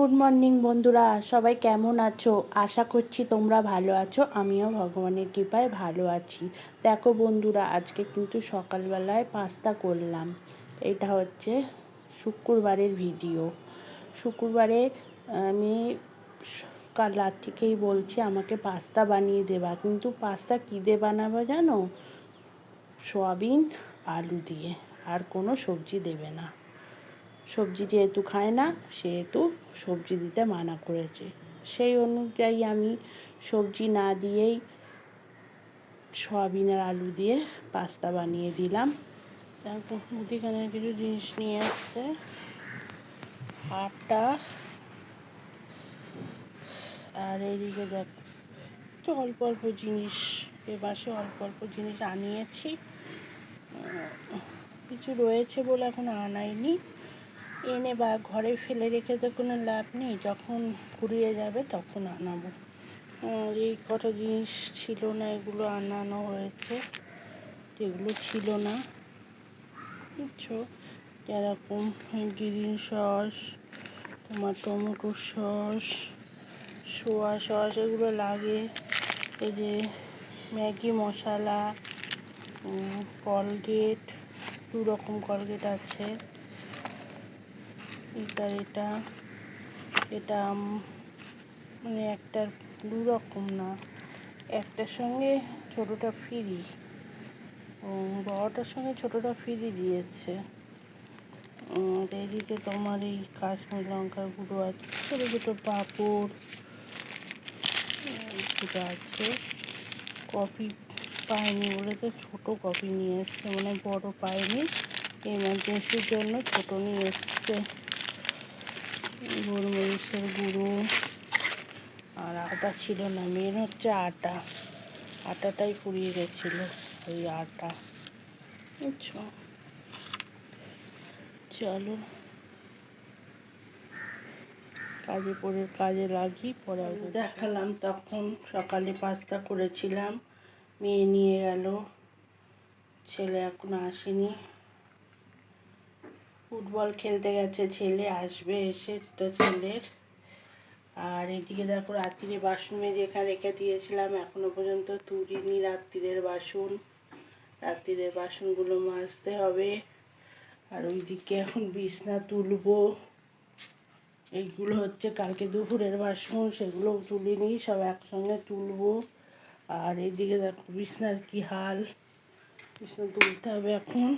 Good morning বন্ধুরা, সবাই কেমন আছো? আশা করছি তোমরা ভালো আছো। আমিও ভগবানের কৃপায় ভালো আছি। দেখো বন্ধুরা, আজকে কিন্তু সকালবেলায় পাস্তা করলাম। এটা হচ্ছে শুক্রবারের ভিডিও। শুক্রবারে আমি কাল রাত থেকেই বলছি আমাকে পাস্তা বানিয়ে দেবা, কিন্তু পাস্তা কী দিয়ে বানাবো জানো? সয়াবিন আলু দিয়ে, আর কোনো সবজি দেবে না। সবজি যেহেতু খায় না, সেহেতু সবজি দিতে মানা করেছে। সেই অনুযায়ী আমি সবজি না দিয়েই সয়াবিন আর আলু দিয়ে পাস্তা বানিয়ে দিলাম। তারপর মুদিখানার কিছু জিনিস নিয়ে এসছে, আটা, আর এইদিকে দেখ অল্প অল্প জিনিস, এবারে অল্প অল্প জিনিস আনিয়েছি। কিছু রয়েছে বলে এখন আনাইনি। এনে বা ঘরে ফেলে রেখে তো কোনো লাভ নেই, যখন ফুরিয়ে যাবে তখন আনাবো। এই কটা জিনিস ছিল না, এগুলো আনানো হয়েছে। যেগুলো ছিল না বুঝছো, যেরকম গ্রিন সস, তোমার টমেটো সস, সোয়া সস, এগুলো লাগে। এই যে ম্যাগি মশলা, কলগেট, 2 রকম কলগেট আছে। এটা এটা মানে একটার 2 রকম না, একটার সঙ্গে ছোটোটা ফ্রি, বড়টার সঙ্গে ছোটোটা ফ্রি দিয়েছে। এদিকে তোমার এই কাশ্মীর লঙ্কার গুঁড়ো আছে, ছোটো ছোটো পাঁপড় দুটো আছে। কফি পাইনি বলে তো ছোটো কফি নিয়ে এসছে, মানে বড় পাইনি, এমার্জেন্সির জন্য ছোটো নিয়ে এসছে। গোলমরিচের গুঁড়ো, আর আটা ছিল না, মেন হচ্ছে আটাটাই ফুরিয়ে গেছিলো, ওই আটা বুঝছো। চলো কাজে লাগি, পরে দেখালাম। তখন সকালে পাস্তা করেছিলাম, মেয়ে নিয়ে গেল, ছেলে এখনো আসেনি, ফুটবল খেলতে গেছে। ছেলে আসবে, এসে ছেলের। আর এদিকে দেখো রাত্রিরে বাসন মেজে এখানে রেখে দিয়েছিলাম, এখনো পর্যন্ত তুলিনি রাত্রিরের বাসন। রাত্রিরের বাসনগুলো মাজতে হবে। আর ওইদিকে এখন বিছনা তুলবো। এইগুলো হচ্ছে কালকে দুপুরের বাসন, সেগুলো তুলিনি, সব একসঙ্গে তুলবো। আর এইদিকে দেখো বিছনার কি হাল, বিছনা তুলতে হবে এখন,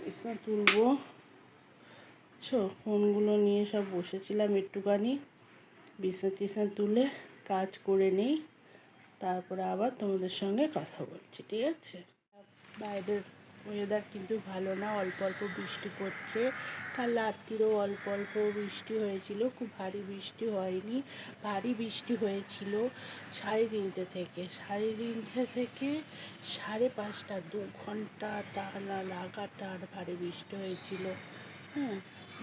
বিছনা তুলবো। ফোনগুলো নিয়ে সব বসেছিলাম একটুখানি, বিছনা তুলে কাজ করে নেই, তারপরে আবার তোমাদের সঙ্গে কথা বলছি, ঠিক আছে? বাইরের ওয়েদার কিন্তু ভালো না, অল্প অল্প বৃষ্টি পড়ছে। কাল রাত্রিরেও অল্প অল্প বৃষ্টি হয়েছিল, খুব ভারী বৃষ্টি হয়নি। ভারী বৃষ্টি হয়েছিল 3:30 থেকে, 3:30 থেকে 5:30, 2 ঘন্টা টানা লাগাতার ভারী বৃষ্টি হয়েছিল।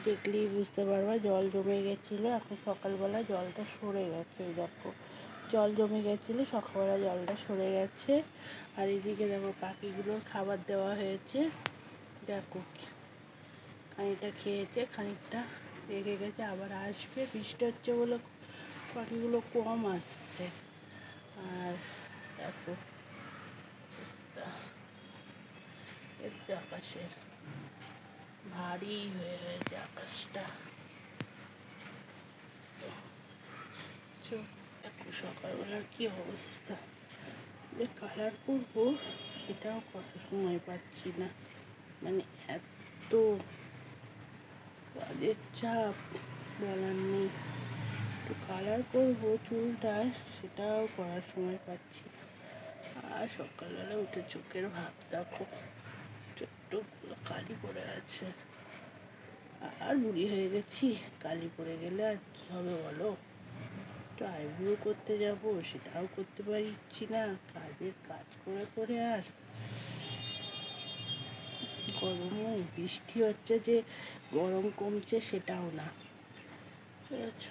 দেখলেই বুঝতে পারবা, জল জমে গেছিলো। এখন সকালবেলা জলটা সরে গেছে, দেখো জল জমে গেছিলো, সকালবেলা জলটা সরে গেছে। আর এদিকে দেখো পাখিগুলোর খাবার দেওয়া হয়েছে, দেখো খানিকটা খেয়েছে, খানিকটা রেখে গেছে, আবার আসবে। বৃষ্টি হচ্ছে বলে পাখিগুলো কম আসছে। আর দেখো আকাশের ভারী হয়ে গেছে আকাশটা। এখন সকালবেলার কি অবস্থা, কালার করবো সেটাও করার সময় পাচ্ছি না, মানে এত কাজের চাপ বলার নেই। একটু কালার করবো চুলটায়, সেটাও করার সময় পাচ্ছি না। আর সকালবেলা উঠে চোখের ভাব দেখো, চোখগুলো কালি পড়ে আছে। আর বুড়ি হয়ে গেছি, কালি পড়ে গেলে আর কি হবে বলো? একটু আইব্রো করতে যাব, সেটাও করতে পারছি না, কাজ করে করে। আর গরমও, বৃষ্টি হচ্ছে যে গরম কমছে সেটাও না, বুঝেছ?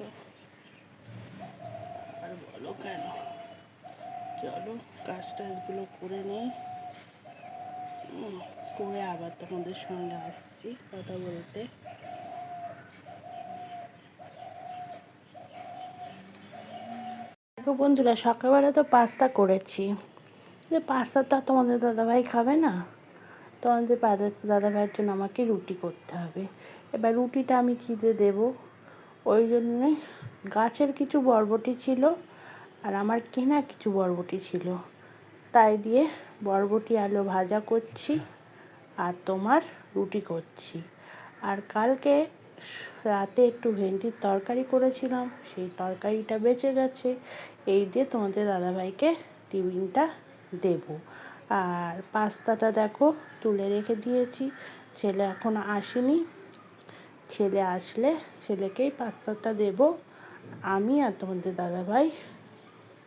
আর বলো কেন, চলো কাজগুলো করে নেই, করে আবার তোমাদের সঙ্গে আসছি কথা বলতে। দেখো বন্ধুরা, সকালবেলা তো পাস্তা করেছি। যে পাস্তা তো আর তোমাদের দাদাভাই খাবে না, তোমাদের দাদাভাইয়ের জন্য আমাকে রুটি করতে হবে। এবার রুটিটা আমি কী দিয়ে দেবো, ওই জন্যে গাছের কিছু বরবটি ছিল আর আমার কেনা কিছু বরবটি ছিল, তাই দিয়ে বরবটি আলু ভাজা করছি আর তোমার রুটি করছি। আর কালকে রাতে একটু ভেন্ডির তরকারি করেছিলাম, সেই তরকারিটা বেঁচে গেছে, এই দিয়ে তোমাদের দাদাভাইকে টিফিনটা দেব। আর পাস্তাটা দেখো তুলে রেখে দিয়েছি, ছেলে এখনো আসেনি, ছেলে আসলে ছেলেকেই পাস্তাটা দেব। আমি আর তোমাদের দাদাভাই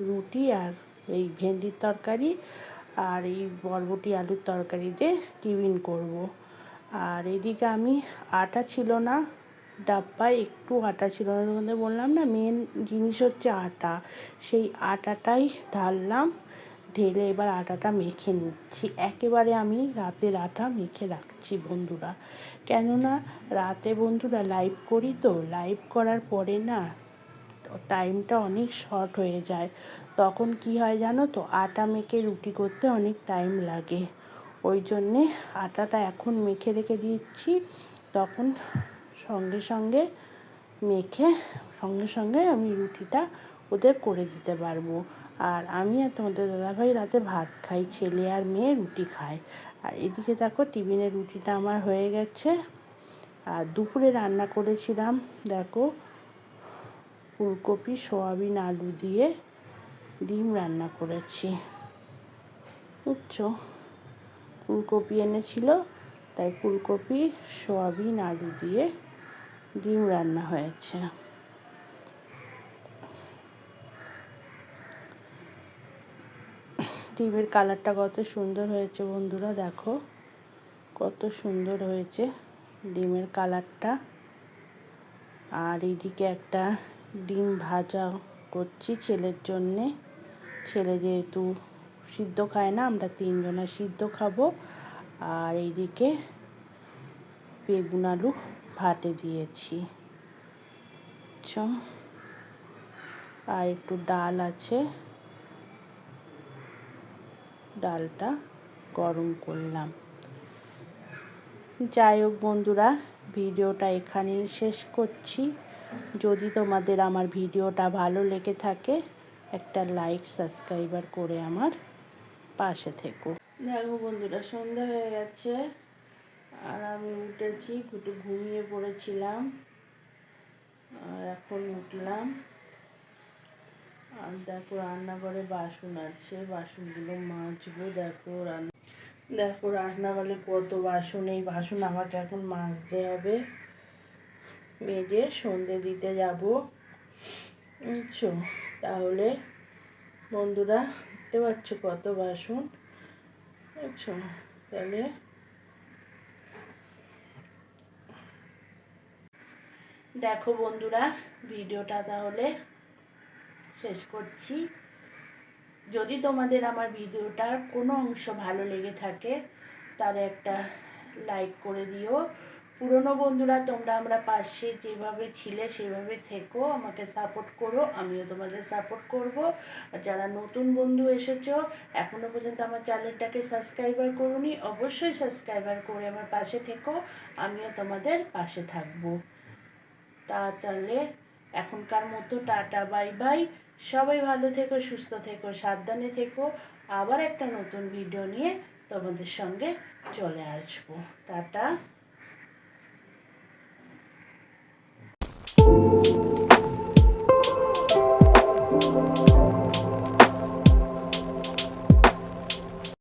রুটি আর এই ভেন্ডির তরকারি আর এই বরবটি আলুর তরকারি দিয়ে টিফিন করব। আর এদিকে আমি আটা ছিল না, ডাব্বায় একটু আটা ছিল না, তোমাদের বললাম না মেন জিনিস হচ্ছে আটা, সেই আটাটাই ঢাললাম, ঢেলে এবার আটাটা মেখে নিচ্ছি। একেবারে আমি রাতের আটা মেখে রাখছি বন্ধুরা, কেননা রাতে বন্ধুরা লাইভ করি, তো লাইভ করার পরে না টাইমটা অনেক শর্ট হয়ে যায়, তখন কি হয় জানো তো, আটা মেখে রুটি করতে অনেক টাইম লাগে, ওই জন্যে আটাটা এখন মেখে রেখে দিচ্ছি, তখন সঙ্গে সঙ্গে মেখে সঙ্গে সঙ্গে আমি রুটিটা ওদের করে দিতে পারবো। আর আমি আর তোমাদের দাদাভাই রাতে ভাত খাই, ছেলে আর মেয়ে রুটি খায়। আর এদিকে দেখো টিফিনের রুটিটা আমার হয়ে গেছে। আর দুপুরে রান্না করেছিলাম দেখো ফুলকপি সয়াবিন আলু দিয়ে ডিম রান্না করেছি, বুঝছো, ফুলকপি এনেছিল তাই ফুলকপি সয়াবিন আলু দিয়ে ডিম রান্না হয়েছে। ডিমের কালারটা কত সুন্দর হয়েছে বন্ধুরা, দেখো কত সুন্দর হয়েছে ডিমের কালারটা। আর এইদিকে একটা ডিম ভাজা করছি ছেলের জন্যে, ছেলে যেহেতু সিদ্ধ খায় না, আমরা তিনজনা সিদ্ধ খাবো। আর এইদিকে বেগুন আলু ভাতে দিয়েছি, আর একটু ডাল আছে, ডালটা গরম করলাম। যাই হোক বন্ধুরা, ভিডিওটা এখানেই শেষ করছি। যদি তোমাদের আমার ভিডিওটা ভালো লেগে থাকে একটা লাইক সাবস্ক্রাইবার করে আমার পাশে থেকো। দেখো বন্ধুরা, সন্ধ্যা হয়ে গেছে আর আমি উঠেছি, একটু ঘুমিয়ে পড়েছিলাম আর এখন উঠলাম। আর দেখো রান্নাঘরে বাসন আছে, বাসনগুলো মাজবো। দেখো রান্নাঘরে কত বাসন, এই বাসন আমাকে এখন মাজতে হবে, মেজে সন্ধে দিতে যাব, বুঝছো। তাহলে বন্ধুরা দেখতে পাচ্ছ কত বাসন, বুঝছো। তাহলে দেখো বন্ধুরা, ভিডিওটা তাহলে শেষ করছি। যদি তোমাদের আমার ভিডিওটার কোনো অংশ ভালো লেগে থাকে তাহলে একটা লাইক করে দিও। পুরনো বন্ধুরা তোমরা আমরা পাশে যেভাবে ছিলে সেভাবে থেকো, আমাকে সাপোর্ট করো, আমিও তোমাদের সাপোর্ট করব। আর যারা নতুন বন্ধু এসেছো এখনও পর্যন্ত আমার চ্যানেলটাকে সাবস্ক্রাইবার করোনি, অবশ্যই সাবস্ক্রাইবার করে আমার পাশে থেকো, আমিও তোমাদের পাশে থাকবো। তাহলে এখনকার মতো টাটা বাই বাই, সবাই ভালো থেকো, সুস্থ থেকো, সাবধানে থেকো। আবার একটা নতুন ভিডিও নিয়ে তোমাদের সঙ্গে চলে আসবো। টাটা।